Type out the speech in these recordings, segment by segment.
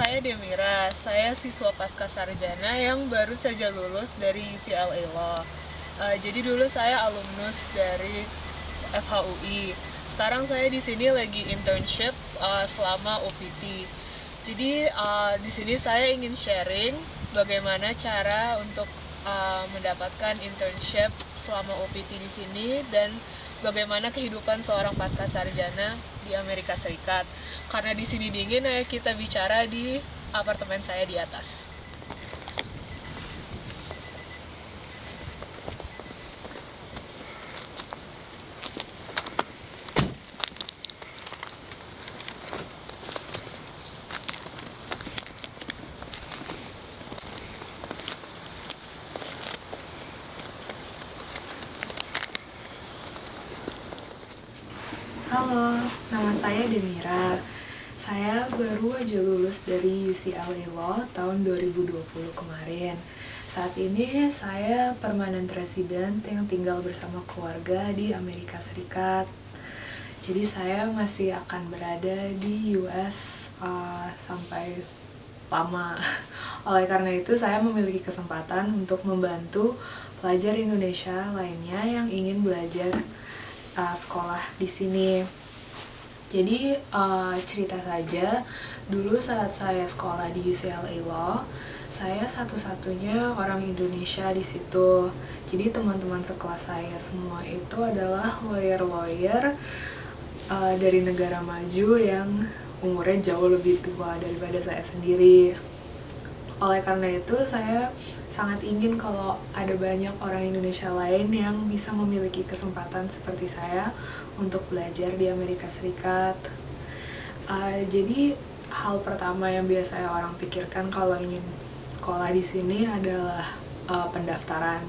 saya Demira. Saya siswa Pascasarjana yang baru saja lulus dari UCLA Law. Jadi dulu saya alumnus dari FHUI. Sekarang saya di sini lagi internship selama OPT. Jadi di sini saya ingin sharing bagaimana cara untuk mendapatkan internship selama OPT di sini dan bagaimana kehidupan seorang pasca sarjana di Amerika Serikat. Karena di sini dingin, ya kita bicara di apartemen saya di atas. Halo, nama saya Demira. Saya baru aja lulus dari UCLA Law tahun 2020 kemarin. Saat ini saya permanent resident yang tinggal bersama keluarga di Amerika Serikat. Jadi saya masih akan berada di US sampai lama. Oleh karena itu saya memiliki kesempatan untuk membantu pelajar Indonesia lainnya yang ingin belajar sekolah di sini. Jadi cerita saja, dulu saat saya sekolah di UCLA Law, saya satu-satunya orang Indonesia di situ. Jadi teman-teman sekelas saya semua itu adalah lawyer-lawyer dari negara maju yang umurnya jauh lebih tua daripada saya sendiri. Oleh karena itu saya sangat ingin kalau ada banyak orang Indonesia lain yang bisa memiliki kesempatan seperti saya untuk belajar di Amerika Serikat. Jadi hal pertama yang biasanya orang pikirkan kalau ingin sekolah di sini adalah pendaftaran.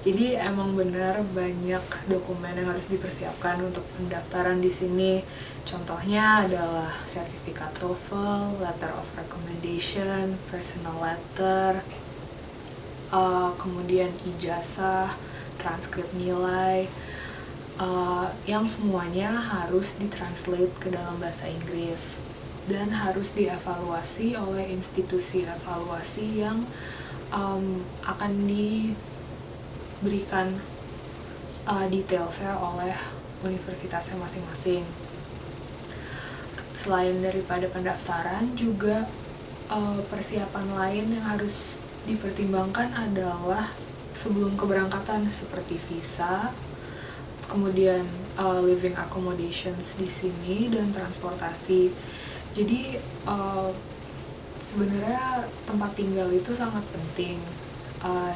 Jadi emang benar banyak dokumen yang harus dipersiapkan untuk pendaftaran di sini. Contohnya adalah sertifikat TOEFL, letter of recommendation, personal letter, kemudian ijazah, transkrip nilai, yang semuanya harus ditranslate ke dalam bahasa Inggris dan harus dievaluasi oleh institusi evaluasi yang akan diberikan detailsnya oleh universitasnya masing-masing. Selain daripada pendaftaran, juga persiapan lain yang harus dipertimbangkan adalah sebelum keberangkatan seperti visa, kemudian living accommodations di sini dan transportasi. Jadi sebenarnya tempat tinggal itu sangat penting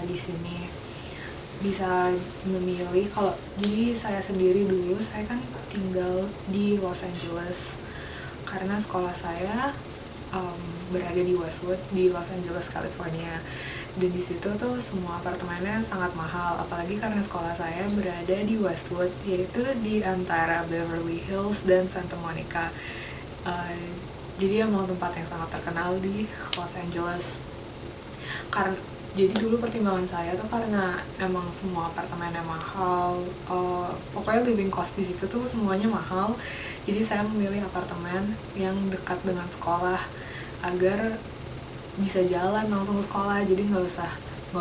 di sini. Bisa memilih jadi saya sendiri dulu saya kan tinggal di Los Angeles karena sekolah saya berada di Westwood di Los Angeles, California. Dan di situ tuh semua apartemennya sangat mahal, apalagi karena sekolah saya berada di Westwood, yaitu di antara Beverly Hills dan Santa Monica. Jadi emang tempat yang sangat terkenal di Los Angeles. Jadi dulu pertimbangan saya tuh karena emang semua apartemennya mahal, pokoknya living cost di situ tuh semuanya mahal. Jadi saya memilih apartemen yang dekat dengan sekolah agar bisa jalan langsung ke sekolah. Jadi nggak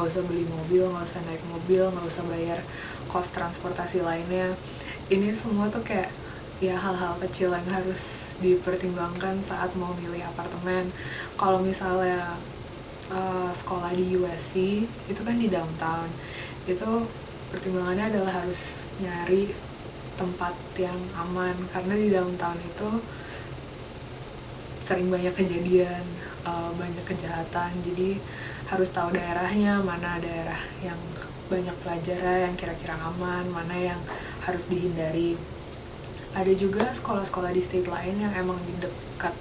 usah beli mobil, nggak usah naik mobil, nggak usah bayar kos transportasi lainnya. Ini semua tuh kayak ya hal-hal kecil yang harus dipertimbangkan saat mau milih apartemen. Kalau misalnya sekolah di USC itu kan di downtown, itu pertimbangannya adalah harus nyari tempat yang aman karena di downtown itu sering banyak kejadian, banyak kejahatan. Jadi harus tahu daerahnya, mana daerah yang banyak pelajar yang kira-kira aman, mana yang harus dihindari. Ada juga sekolah-sekolah di state lain yang emang di dekat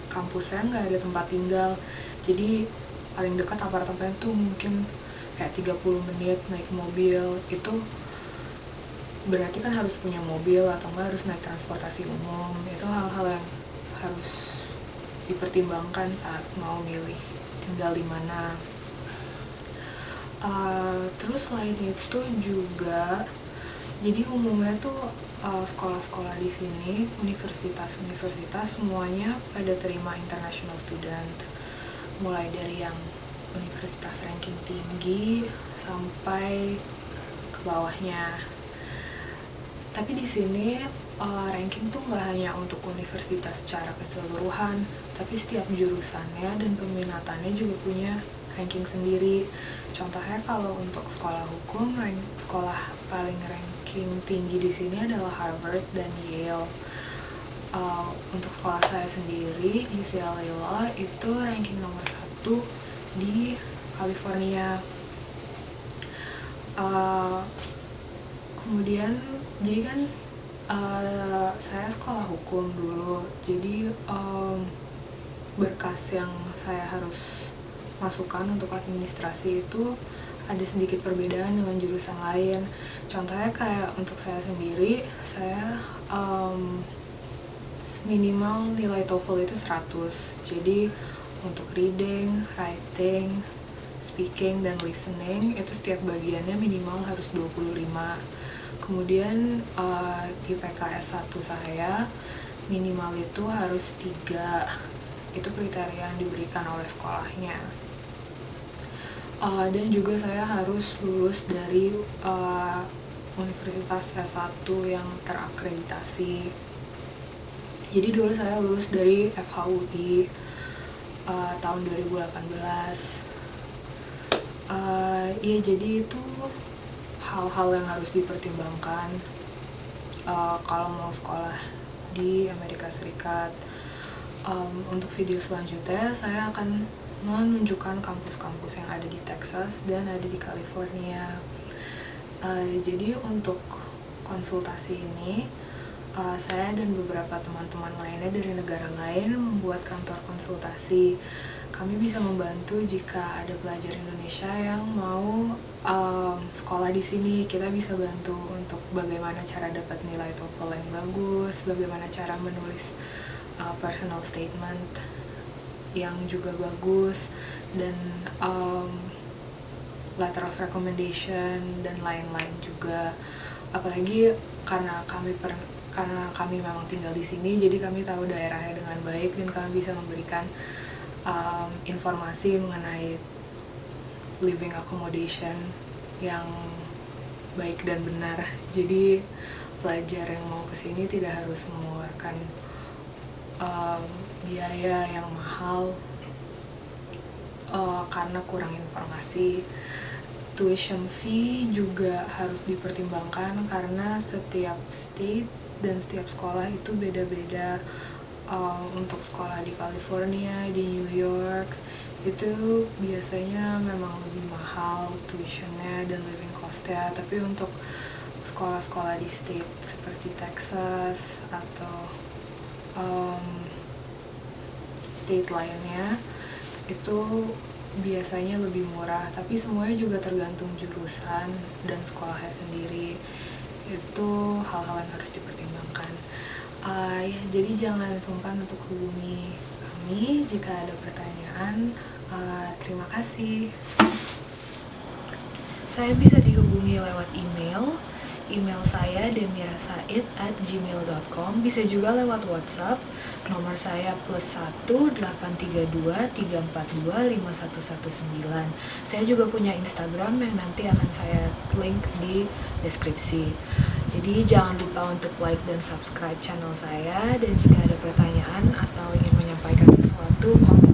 kampusnya nggak ada tempat tinggal, jadi paling dekat apartemen tuh mungkin kayak 30 menit naik mobil. Itu berarti kan harus punya mobil atau enggak harus naik transportasi umum. Itu hal-hal yang harus dipertimbangkan saat mau milih tinggal di mana. Terus selain itu juga, jadi umumnya tuh sekolah-sekolah di sini, universitas-universitas semuanya pada terima international student, mulai dari yang universitas ranking tinggi sampai ke bawahnya. Tapi di sini ranking tuh nggak hanya untuk universitas secara keseluruhan, tapi setiap jurusannya dan peminatannya juga punya ranking sendiri. Contohnya kalau untuk sekolah hukum, sekolah paling ranking tinggi di sini adalah Harvard dan Yale. Untuk sekolah saya sendiri, UCLA Law itu ranking nomor 1 di California. Kemudian, jadi kan saya sekolah hukum dulu, jadi berkas yang saya harus masukkan untuk administrasi itu ada sedikit perbedaan dengan jurusan lain. Contohnya kayak untuk saya sendiri, saya minimal nilai TOEFL itu 100. Jadi untuk reading, writing, speaking, dan listening itu setiap bagiannya minimal harus 25. Kemudian di PKS 1 saya minimal itu harus 3. Itu kriteria yang diberikan oleh sekolahnya. Dan juga saya harus lulus dari universitas S1 yang terakreditasi. Jadi dulu saya lulus dari FHUI tahun 2018. Ya jadi itu hal-hal yang harus dipertimbangkan kalau mau sekolah di Amerika Serikat. Untuk video selanjutnya saya akan menunjukkan kampus-kampus yang ada di Texas dan ada di California. Jadi untuk konsultasi ini saya dan beberapa teman-teman lainnya dari negara lain membuat kantor konsultasi. Kami bisa membantu jika ada pelajar Indonesia yang mau sekolah di sini. Kita bisa bantu untuk bagaimana cara dapat nilai TOEFL yang bagus, bagaimana cara menulis personal statement yang juga bagus, dan letter of recommendation dan lain-lain juga. Apalagi karena kami memang tinggal di sini, jadi kami tahu daerahnya dengan baik dan kami bisa memberikan informasi mengenai living accommodation yang baik dan benar. Jadi pelajar yang mau kesini tidak harus mengeluarkan biaya yang mahal karena kurang informasi. Tuition fee juga harus dipertimbangkan karena setiap state dan setiap sekolah itu beda-beda. Untuk sekolah di California, di New York itu biasanya memang lebih mahal tuitionnya dan living costnya. Tapi untuk sekolah-sekolah di state seperti Texas atau state lainnya itu biasanya lebih murah, tapi semuanya juga tergantung jurusan dan sekolahnya sendiri. Itu hal-hal yang harus dipertimbangkan. Ya, jadi jangan sungkan untuk hubungi kami jika ada pertanyaan. Terima kasih. Saya bisa dihubungi lewat email. Email saya demirasaid@gmail.com. Bisa juga lewat WhatsApp. Nomor saya +1 832 342 5119. Saya juga punya Instagram yang nanti akan saya link di deskripsi. Jadi jangan lupa untuk like dan subscribe channel saya, dan jika ada pertanyaan atau ingin menyampaikan sesuatu, komen